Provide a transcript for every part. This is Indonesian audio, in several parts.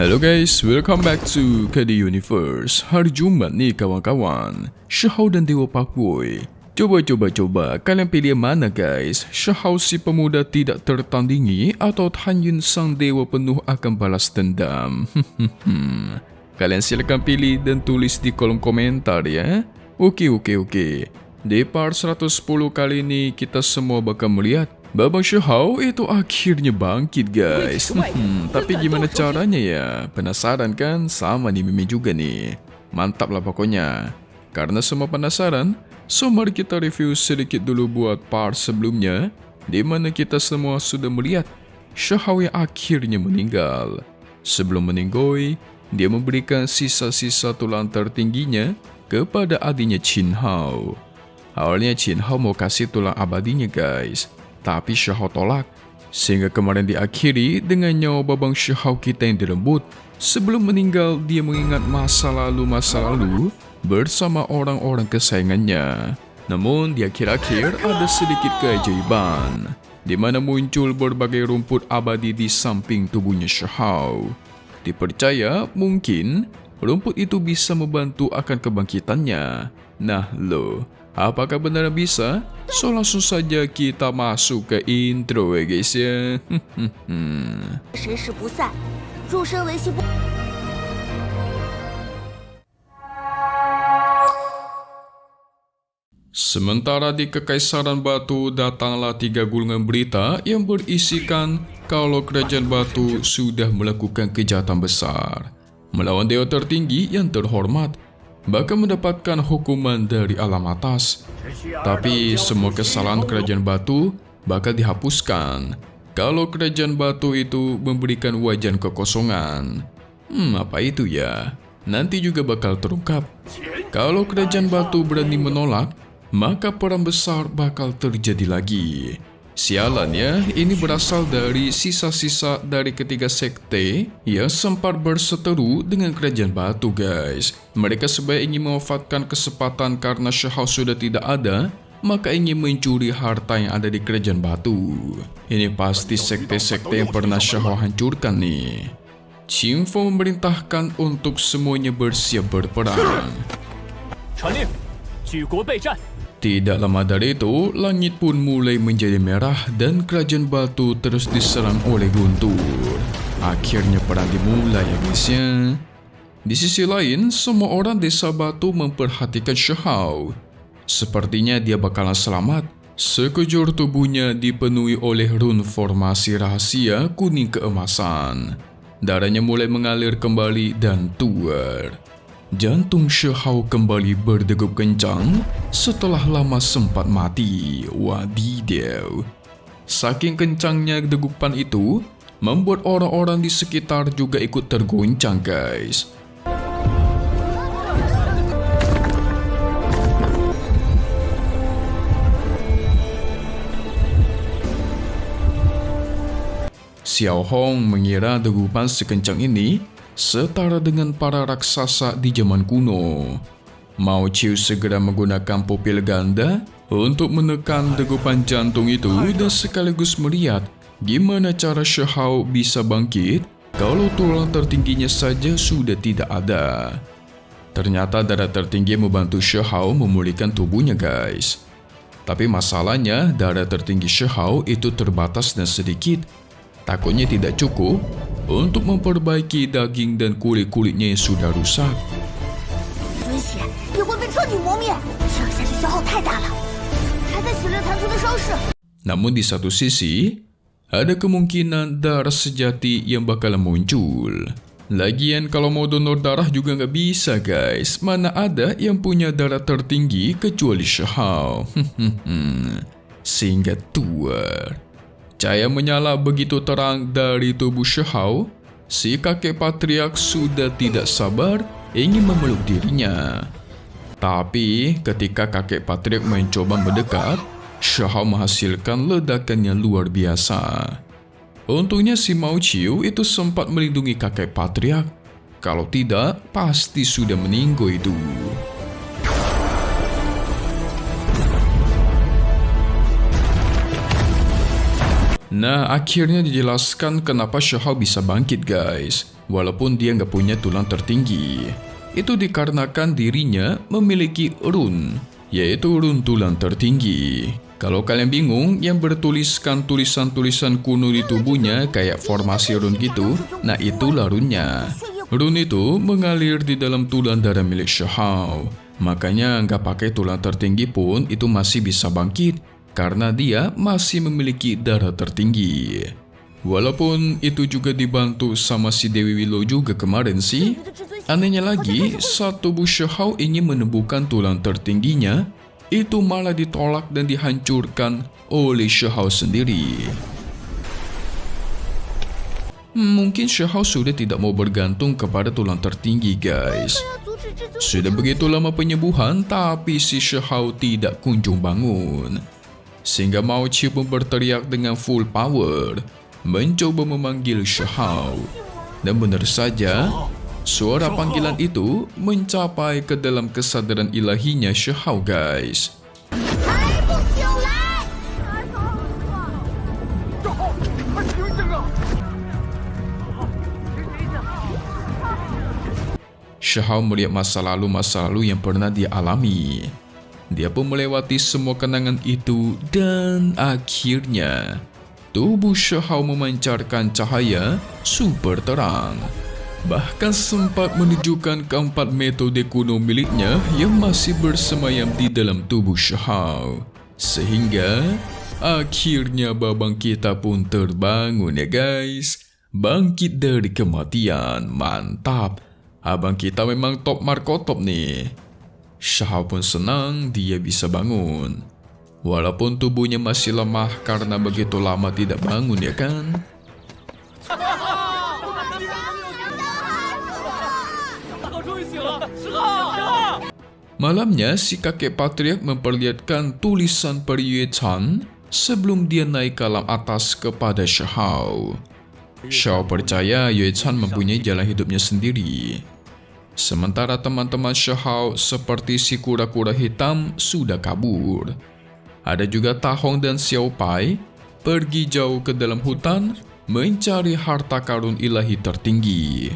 Halo guys, welcome back to KD Universe. Hari Jumat nih kawan-kawan, Shahou dan Dewa Pakboy. Coba kalian pilih mana guys? Shahou si pemuda tidak tertandingi atau Tan Yun sang dewa penuh akan balas dendam? Kalian silakan pilih dan tulis di kolom komentar ya. Oke. Di part 110 kali ini kita semua bakal melihat Babang Shahou itu akhirnya bangkit guys. Tapi gimana caranya ya? Penasaran kan? Sama nih Mimi juga nih. Mantap lah pokoknya. Karena semua penasaran, so mari kita review sedikit dulu buat part sebelumnya, di mana kita semua sudah melihat Shahou yang akhirnya meninggal. Sebelum meninggoy, dia memberikan sisa-sisa tulang tertingginya kepada adiknya Qin Hao. Awalnya Qin Hao mau kasih tulang abadinya guys, tapi Shahou tolak, sehingga kemarin diakhiri dengan nyawa babang Shahou kita yang dirembut. Sebelum meninggal, dia mengingat masa lalu bersama orang-orang kesayangannya. Namun di akhir-akhir ada sedikit keajaiban, di mana muncul berbagai rumput abadi di samping tubuhnya Shahou. Dipercaya mungkin rumput itu bisa membantu akan kebangkitannya. Nah lo, apakah benar bisa? So langsung saja kita masuk ke intro ya guys ya. Sementara di Kekaisaran Batu datanglah 3 gulungan berita yang berisikan kalau Kerajaan Batu sudah melakukan kejahatan besar melawan dewa tertinggi yang terhormat, bahkan mendapatkan hukuman dari alam atas. Tapi semua kesalahan Kerajaan Batu bakal dihapuskan kalau Kerajaan Batu itu memberikan wajan kekosongan. Apa itu ya? Nanti juga bakal terungkap. Kalau Kerajaan Batu berani menolak, maka perang besar bakal terjadi lagi. Sialan ya, ini berasal dari sisa-sisa dari ketiga sekte yang sempat berseteru dengan Kerajaan Batu guys. Mereka sebenarnya ingin memanfaatkan kesempatan karena Shahou sudah tidak ada, maka ingin mencuri harta yang ada di Kerajaan Batu. Ini pasti sekte-sekte yang pernah Shahou hancurkan nih. Qin Feng memerintahkan untuk semuanya bersiap berperang. Tidak lama dari itu, langit pun mulai menjadi merah dan Kerajaan Batu terus diserang oleh guntur. Akhirnya perang dimulai ya guys ya. Di sisi lain, semua orang desa Batu memperhatikan Shahou. Sepertinya dia bakalan selamat. Sekujur tubuhnya dipenuhi oleh rune formasi rahasia kuning keemasan. Darahnya mulai mengalir kembali dan tuar. Jantung Shahou kembali berdegup kencang setelah lama sempat mati. Wadidaw. Saking kencangnya degupan itu, membuat orang-orang di sekitar juga ikut tergoncang guys. Xiao Hong mengira degupan sekencang ini setara dengan para raksasa di zaman kuno. Mao Qiu segera menggunakan pupil ganda untuk menekan degupan jantung itu dan sekaligus melihat gimana cara Shahou bisa bangkit kalau tulang tertingginya saja sudah tidak ada. Ternyata darah tertinggi membantu Shahou memulihkan tubuhnya guys. Tapi masalahnya darah tertinggi Shahou itu terbatas dan sedikit. Takutnya tidak cukup untuk memperbaiki daging dan kulit-kulitnya yang sudah rusak. Namun di satu sisi, ada kemungkinan darah sejati yang bakal muncul. Lagian kalau mau donor darah juga nggak bisa guys. Mana ada yang punya darah tertinggi kecuali Shahou. Sehingga tuar. Cahaya menyala begitu terang dari tubuh Shahou. Si kakek patriark sudah tidak sabar ingin memeluk dirinya. Tapi ketika kakek patriark mencoba mendekat, Shahou menghasilkan ledakan yang luar biasa. Untungnya si Mao Qiu itu sempat melindungi kakek patriark. Kalau tidak, pasti sudah meninggal itu. Nah, akhirnya dijelaskan kenapa Shahao bisa bangkit guys, walaupun dia nggak punya tulang tertinggi. Itu dikarenakan dirinya memiliki rune, yaitu rune tulang tertinggi. Kalau kalian bingung, yang bertuliskan tulisan-tulisan kuno di tubuhnya kayak formasi rune gitu, nah itulah runnya. Rune itu mengalir di dalam tulang darah milik Shahao. Makanya nggak pakai tulang tertinggi pun itu masih bisa bangkit, karena dia masih memiliki darah tertinggi. Walaupun itu juga dibantu sama si Dewi Willow juga kemarin sih. Anehnya lagi, saat tubuh Shahao ingin menemukan tulang tertingginya, itu malah ditolak dan dihancurkan oleh Shahao sendiri. Mungkin Shahao sudah tidak mau bergantung kepada tulang tertinggi guys. Sudah begitu lama penyembuhan, tapi si Shahao tidak kunjung bangun. Sehingga Mao Qiu pun berteriak dengan full power, mencoba memanggil Shahao. Dan benar saja, suara panggilan itu mencapai ke dalam kesadaran ilahinya Shahao guys. Shahao melihat masa lalu yang pernah dia alami. Dia pun melewati semua kenangan itu dan akhirnya tubuh Shahao memancarkan cahaya super terang. Bahkan sempat menunjukkan keempat metode kuno miliknya yang masih bersemayam di dalam tubuh Shahao. Sehingga akhirnya babang kita pun terbangun ya guys. Bangkit dari kematian, mantap. Abang kita memang top markotop nih. Shahao pun senang dia bisa bangun. Walaupun tubuhnya masih lemah karena begitu lama tidak bangun ya kan. Malamnya si kakek patriark memperlihatkan tulisan peri Yue Chan sebelum dia naik ke alam atas kepada Shahao. Shahao percaya Yue Chan mempunyai jalan hidupnya sendiri. Sementara teman-teman Shahao seperti si kura-kura hitam sudah kabur. Ada juga Ta Hong dan Xiao Pai pergi jauh ke dalam hutan mencari harta karun ilahi tertinggi.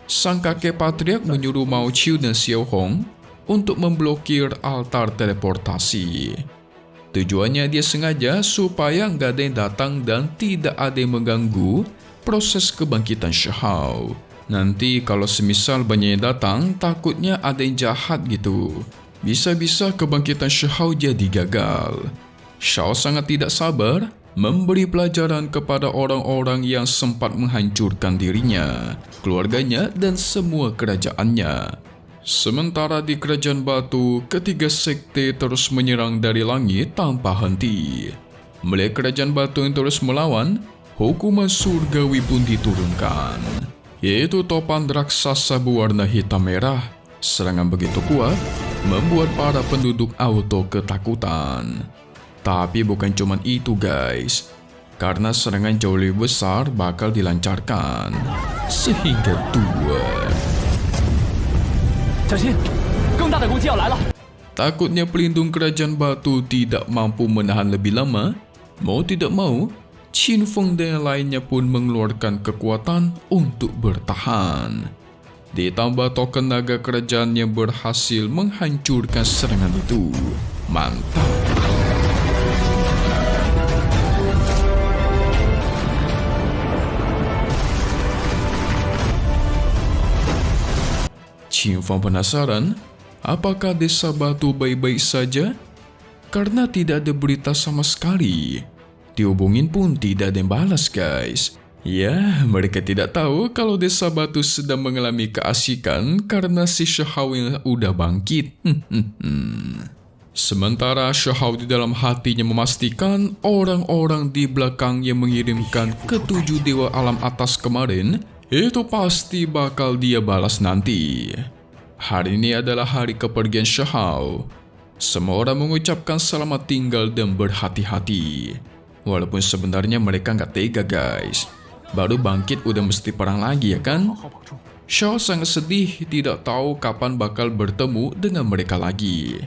Sang kakek patriark menyuruh Mao Qiu dan Xiao Hong untuk memblokir altar teleportasi. Tujuannya dia sengaja supaya nggak ada yang datang dan tidak ada yang mengganggu proses kebangkitan Shahao. Nanti kalau semisal banyak yang datang, takutnya ada yang jahat gitu. Bisa-bisa kebangkitan Shahao jadi gagal. Shahao sangat tidak sabar memberi pelajaran kepada orang-orang yang sempat menghancurkan dirinya, keluarganya, dan semua kerajaannya. Sementara di Kerajaan Batu, ketiga sekte terus menyerang dari langit tanpa henti. Melihat Kerajaan Batu yang terus melawan, hukuman surgawi pun diturunkan, yaitu topan raksasa berwarna hitam merah. Serangan begitu kuat membuat para penduduk auto ketakutan. Tapi bukan cuma itu guys, karena serangan jauh lebih besar bakal dilancarkan. Sehingga takutnya pelindung Kerajaan Batu tidak mampu menahan lebih lama. Mau tidak mau, Qin Feng dan yang lainnya pun mengeluarkan kekuatan untuk bertahan. Ditambah token naga kerajaan yang berhasil menghancurkan serangan itu. Mantap. Qin Feng penasaran, apakah desa batu baik-baik saja? Karena tidak ada berita sama sekali. Dihubungin pun tidak ada yang balas guys. Ya, mereka tidak tahu kalau desa batu sedang mengalami keasikan karena si Shahao yang udah bangkit. Sementara Shahao di dalam hatinya memastikan orang-orang di belakang yang mengirimkan ketujuh dewa alam atas kemarin, itu pasti bakal dia balas nanti. Hari ini adalah hari kepergian Shahao. Semua orang mengucapkan selamat tinggal dan berhati-hati. Walaupun sebenarnya mereka nggak tega guys. Baru bangkit udah mesti perang lagi ya kan? Shahao sangat sedih tidak tahu kapan bakal bertemu dengan mereka lagi.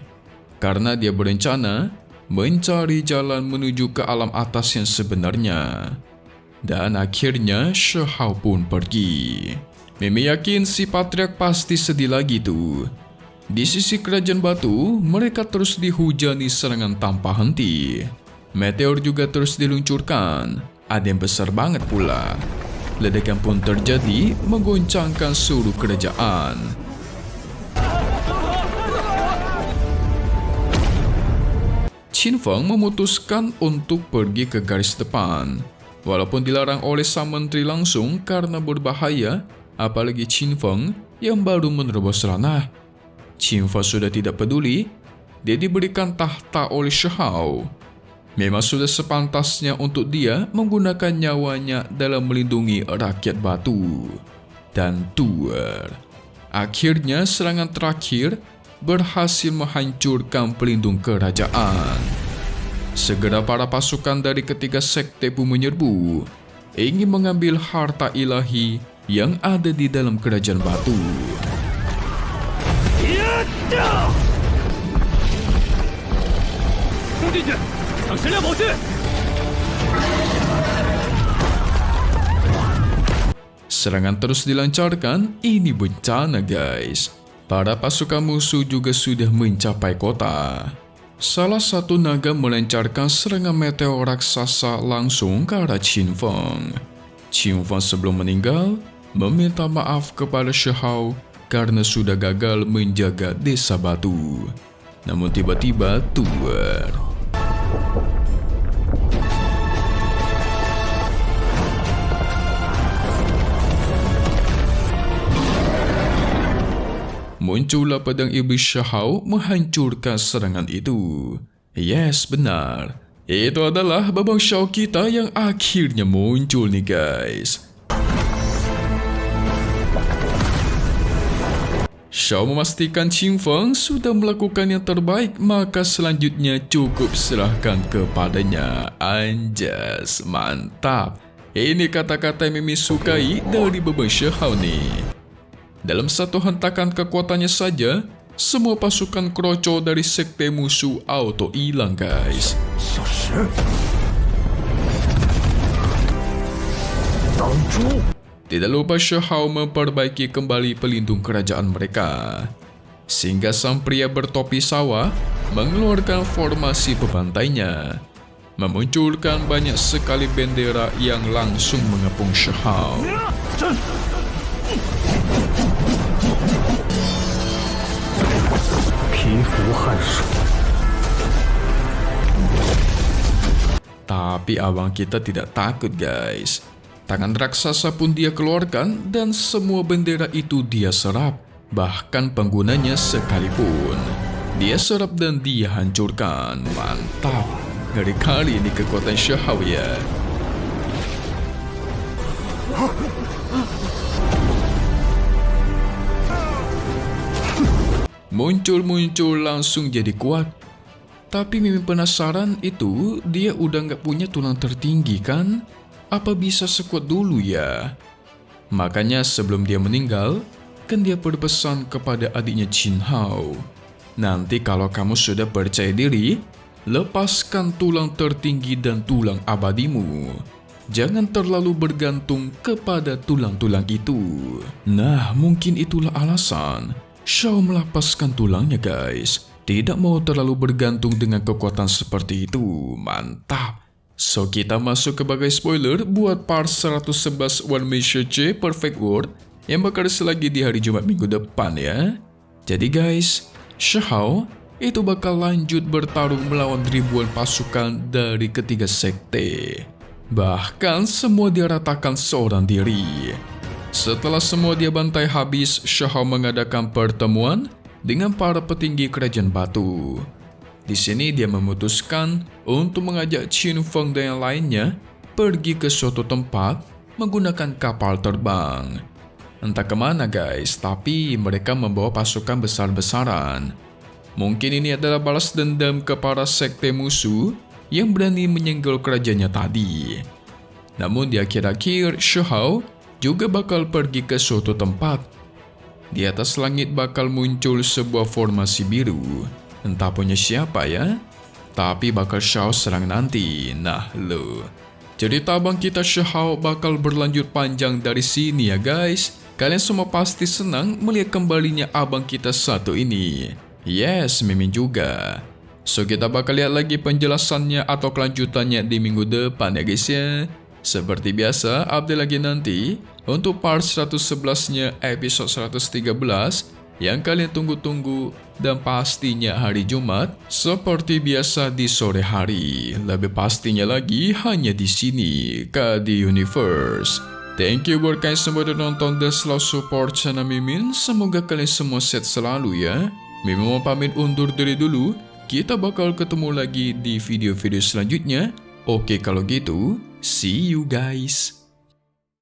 Karena dia berencana mencari jalan menuju ke alam atas yang sebenarnya. Dan akhirnya Shihao pun pergi. Mimi yakin si Patriark pasti sedih lagi tuh. Di sisi kerajaan batu, mereka terus dihujani serangan tanpa henti. Meteor juga terus diluncurkan, ada yang besar banget pula. Ledakan pun terjadi menggoncangkan seluruh kerajaan. Qin Feng memutuskan untuk pergi ke garis depan. Walaupun dilarang oleh sang menteri langsung karena berbahaya, apalagi Qin Feng yang baru menerobos ranah. Qin Feng sudah tidak peduli, dia diberikan tahta oleh Shihao. Memang sudah sepantasnya untuk dia menggunakan nyawanya dalam melindungi rakyat batu. Dan tuer, akhirnya serangan terakhir berhasil menghancurkan pelindung kerajaan. Segera para pasukan dari ketiga sekte pun menyerbu, ingin mengambil harta ilahi yang ada di dalam kerajaan batu. Serangan terus dilancarkan, ini bencana guys. Para pasukan musuh juga sudah mencapai kota. Salah satu naga melancarkan serangan meteor raksasa langsung ke arah Qin Feng. Qin Feng sebelum meninggal meminta maaf kepada Shihao karena sudah gagal menjaga desa batu. Namun tiba-tiba tuer. Muncullah pedang iblis Shihao menghancurkan serangan itu. Yes, benar. Itu adalah babang Shao kita yang akhirnya muncul nih guys. Shao memastikan Qin Feng sudah melakukan yang terbaik, maka selanjutnya cukup serahkan kepadanya. Anjas, mantap. Ini kata-kata yang Mimi sukai dari babang Shihao nih. Dalam satu hentakan kekuatannya saja, semua pasukan kroco dari sekte musuh auto hilang guys. Tidak lupa Shihao memperbaiki kembali pelindung kerajaan mereka. Sehingga sang pria bertopi sawah mengeluarkan formasi pembantainya, memunculkan banyak sekali bendera yang langsung mengepung Shihao. Tapi abang kita tidak takut guys. Tangan raksasa pun dia keluarkan dan semua bendera itu dia serap. Bahkan penggunanya sekalipun dia serap dan dia hancurkan. Mantap. Ngeri kali ini kekuatan Shihao ya. Muncul-muncul langsung jadi kuat. Tapi Mimi penasaran itu dia udah nggak punya tulang tertinggi kan? Apa bisa sekuat dulu ya? Makanya sebelum dia meninggal, kan dia berpesan kepada adiknya Qin Hao. Nanti kalau kamu sudah percaya diri, lepaskan tulang tertinggi dan tulang abadimu. Jangan terlalu bergantung kepada tulang-tulang itu. Nah, mungkin itulah alasan Shao melepaskan tulangnya guys. Tidak mau terlalu bergantung dengan kekuatan seperti itu. Mantap. So kita masuk ke bagai spoiler buat part 111 One Mission C Perfect World yang bakal selagi di hari Jumat minggu depan ya. Jadi guys, Shihao itu bakal lanjut bertarung melawan ribuan pasukan dari ketiga sekte. Bahkan semua dia ratakan seorang diri. Setelah semua dia bantai habis, Shihao mengadakan pertemuan dengan para petinggi kerajaan batu. Di sini dia memutuskan untuk mengajak Qin Feng dan yang lainnya pergi ke suatu tempat menggunakan kapal terbang. Entah kemana guys, tapi mereka membawa pasukan besar-besaran. Mungkin ini adalah balas dendam ke para sekte musuh yang berani menyenggol kerajaannya tadi. Namun di akhir-akhir, Shihao juga bakal pergi ke suatu tempat. Di atas langit bakal muncul sebuah formasi biru. Entah punya siapa ya. tapi bakal Shao serang nanti. Nah lo, cerita abang kita Shao bakal berlanjut panjang dari sini ya guys. Kalian semua pasti senang melihat kembalinya abang kita satu ini. Yes, Mimin juga. So kita bakal lihat lagi penjelasannya atau kelanjutannya di minggu depan ya guys ya. Seperti biasa, update lagi nanti untuk part 111-nya episode 113 yang kalian tunggu-tunggu, dan pastinya hari Jumat seperti biasa di sore hari. Lebih pastinya lagi hanya di sini, KD Universe. Thank you buat kalian semua udah nonton dan selalu support channel Mimin. Semoga kalian semua sehat selalu ya. Mimin mau pamit undur diri dulu. Kita bakal ketemu lagi di video-video selanjutnya. Oke kalau gitu, see you guys.